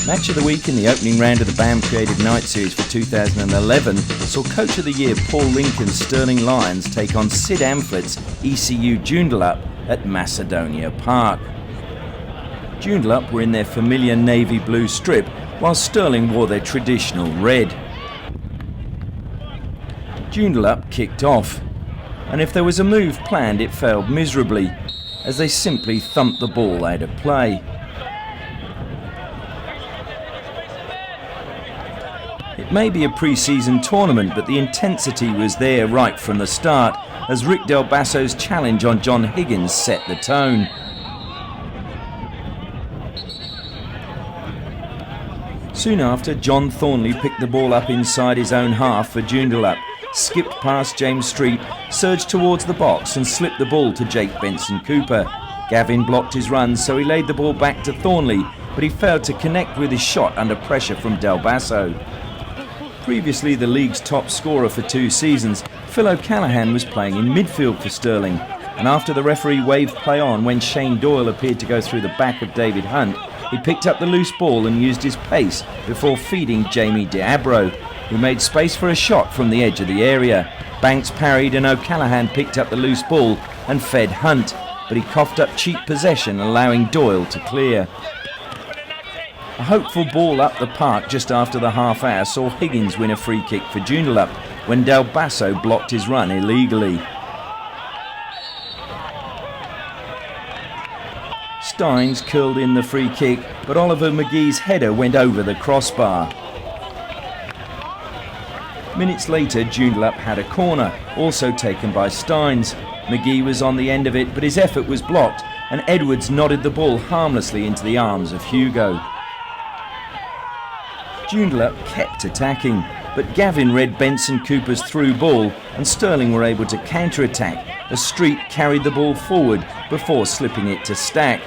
Match of the week in the opening round of the BAM Creative Night Series for 2011 saw Coach of the Year Paul Lincoln's Stirling Lions take on Sid Amphlet's ECU Joondalup at Macedonia Park. Joondalup were in their familiar navy blue strip, while Stirling wore their traditional red. Joondalup kicked off, and if there was a move planned, it failed miserably, as they simply thumped the ball out of play. It may be a pre-season tournament, but the intensity was there right from the start, as Rick Del Basso's challenge on John Higgins set the tone. Soon after, John Thornley picked the ball up inside his own half for Joondalup, skipped past James Street, surged towards the box and slipped the ball to Jake Benson Cooper. Gavin blocked his run, so he laid the ball back to Thornley, but he failed to connect with his shot under pressure from Del Basso. Previously the league's top scorer for 2 seasons, Phil O'Callaghan was playing in midfield for Stirling, and after the referee waved play on when Shane Doyle appeared to go through the back of David Hunt, he picked up the loose ball and used his pace before feeding Jamie Diabro, who made space for a shot from the edge of the area. Banks parried and O'Callaghan picked up the loose ball and fed Hunt, but he coughed up cheap possession, allowing Doyle to clear. A hopeful ball up the park just after the half hour saw Higgins win a free kick for Joondalup when Del Basso blocked his run illegally. Steins curled in the free kick, but Oliver McGee's header went over the crossbar. Minutes later, Joondalup had a corner, also taken by Steins. McGee was on the end of it, but his effort was blocked, and Edwards nodded the ball harmlessly into the arms of Hugo. Joondalup kept attacking, but Gavin read Benson Cooper's through ball and Stirling were able to counter-attack as Street carried the ball forward before slipping it to Stack.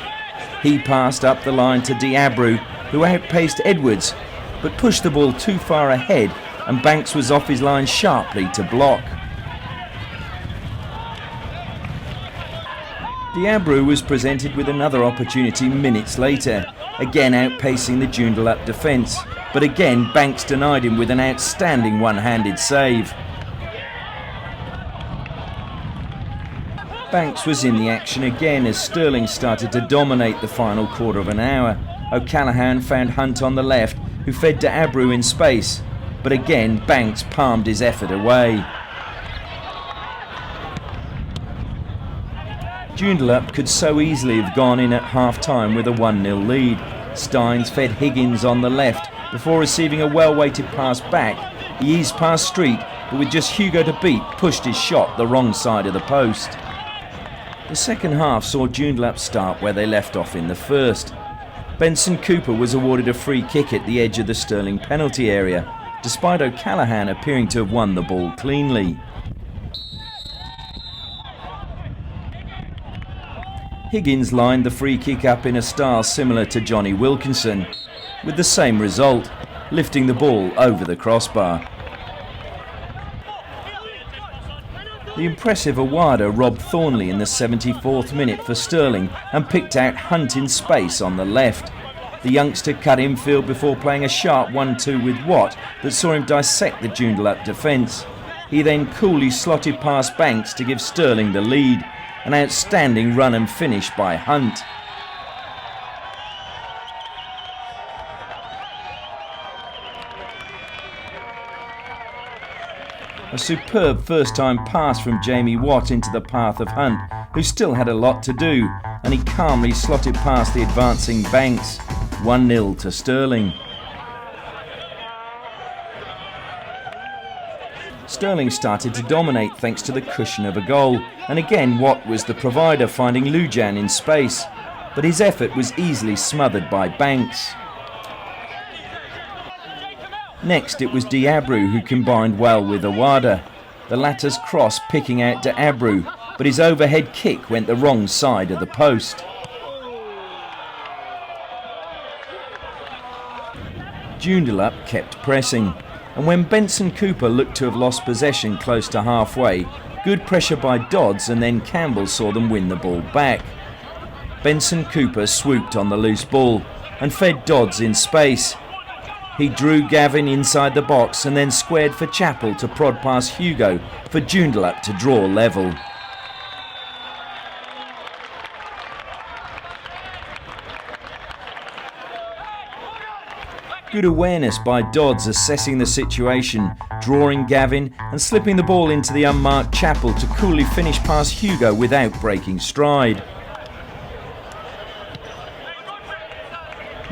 He passed up the line to Diabro, who outpaced Edwards, but pushed the ball too far ahead and Banks was off his line sharply to block. Diabro was presented with another opportunity minutes later, again outpacing the Joondalup defence, but again Banks denied him with an outstanding one-handed save. Banks was in the action again as Stirling started to dominate the final quarter of an hour. O'Callaghan found Hunt on the left, who fed Diabro in space, but again Banks palmed his effort away. Joondalup could so easily have gone in at half-time with a 1-0 lead. Steins fed Higgins on the left before receiving a well-weighted pass back. He eased past Street, but with just Hugo to beat, pushed his shot the wrong side of the post. The second half saw Joondalup start where they left off in the first. Benson Cooper was awarded a free kick at the edge of the Stirling penalty area, despite O'Callaghan appearing to have won the ball cleanly. Higgins lined the free kick up in a style similar to Johnny Wilkinson, with the same result, lifting the ball over the crossbar. The impressive Awada robbed Thornley in the 74th minute for Stirling and picked out Hunt in space on the left. The youngster cut infield before playing a sharp 1-2 with Watt that saw him dissect the Joondalup defence. He then coolly slotted past Banks to give Stirling the lead. An outstanding run and finish by Hunt. A superb first-time pass from Jamie Watt into the path of Hunt, who still had a lot to do, and he calmly slotted past the advancing Banks. 1-0 to Stirling. Stirling started to dominate thanks to the cushion of a goal, and again Watt was the provider, finding Lujan in space, but his effort was easily smothered by Banks. Next it was Diabro who combined well with Awada, the latter's cross picking out Diabro, but his overhead kick went the wrong side of the post. Joondalup kept pressing, and when Benson Cooper looked to have lost possession close to halfway, good pressure by Dodds and then Campbell saw them win the ball back. Benson Cooper swooped on the loose ball, and fed Dodds in space. He drew Gavin inside the box and then squared for Chappell to prod past Hugo for Joondalup to draw level. Good awareness by Dodds assessing the situation, drawing Gavin and slipping the ball into the unmarked Chappell to coolly finish past Hugo without breaking stride.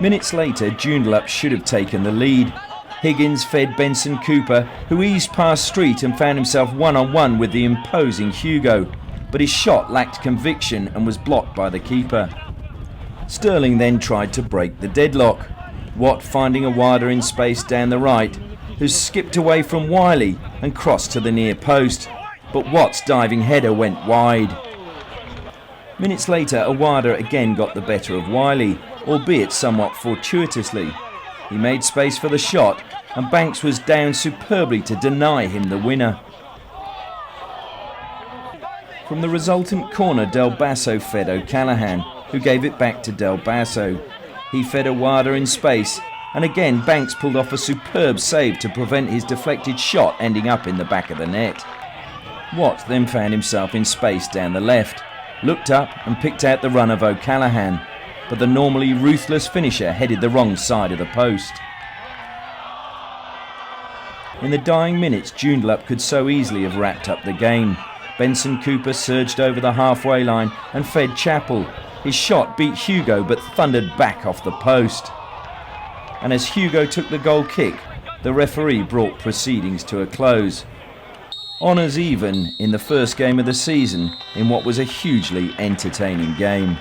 Minutes later, Joondalup should have taken the lead. Higgins fed Benson Cooper, who eased past Street and found himself one-on-one with the imposing Hugo, but his shot lacked conviction and was blocked by the keeper. Stirling then tried to break the deadlock. Watt finding a wider in space down the right, who skipped away from Wiley and crossed to the near post, but Watt's diving header went wide. Minutes later, Awada again got the better of Wiley, albeit somewhat fortuitously. He made space for the shot, and Banks was down superbly to deny him the winner. From the resultant corner, Del Basso fed O'Callaghan, who gave it back to Del Basso. He fed Awada in space, and again Banks pulled off a superb save to prevent his deflected shot ending up in the back of the net. Watt then found himself in space down the left, looked up and picked out the run of O'Callaghan, but the normally ruthless finisher headed the wrong side of the post. In the dying minutes, Joondalup could so easily have wrapped up the game. Benson Cooper surged over the halfway line and fed Chappell. His shot beat Hugo but thundered back off the post. And as Hugo took the goal kick, the referee brought proceedings to a close. Honours even in the first game of the season in what was a hugely entertaining game.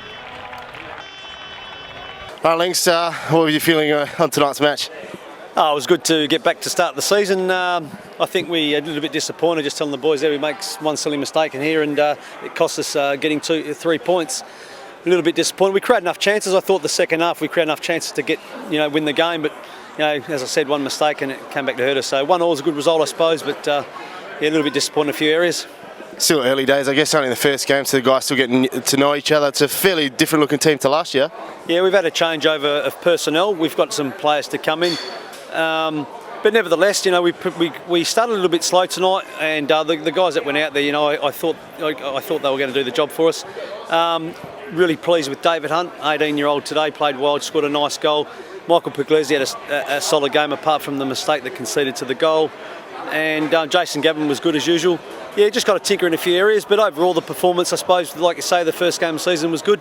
All right, Links, what were you feeling on tonight's match? Oh, it was good to get back to start the season. I think we a little bit disappointed, just telling the boys there we make one silly mistake in here and it cost us getting 3 points. A little bit disappointed. We created enough chances. I thought the second half we created enough chances to get, win the game, but as I said, one mistake and it came back to hurt us. So 1-1 is a good result, I suppose, but a little bit disappointed in a few areas. Still early days, I guess, only the first game, so the guys still getting to know each other. It's a fairly different looking team to last year. Yeah, we've had a changeover of personnel. We've got some players to come in. But nevertheless, we started a little bit slow tonight, and the guys that went out there, I thought they were going to do the job for us. Really pleased with David Hunt, 18-year-old today, played wild, scored a nice goal. Michael Puglisi had a solid game apart from the mistake that conceded to the goal. And Jason Gavin was good as usual. Yeah, just got to tinker in a few areas, but overall the performance, I suppose, like you say, the first game of the season was good.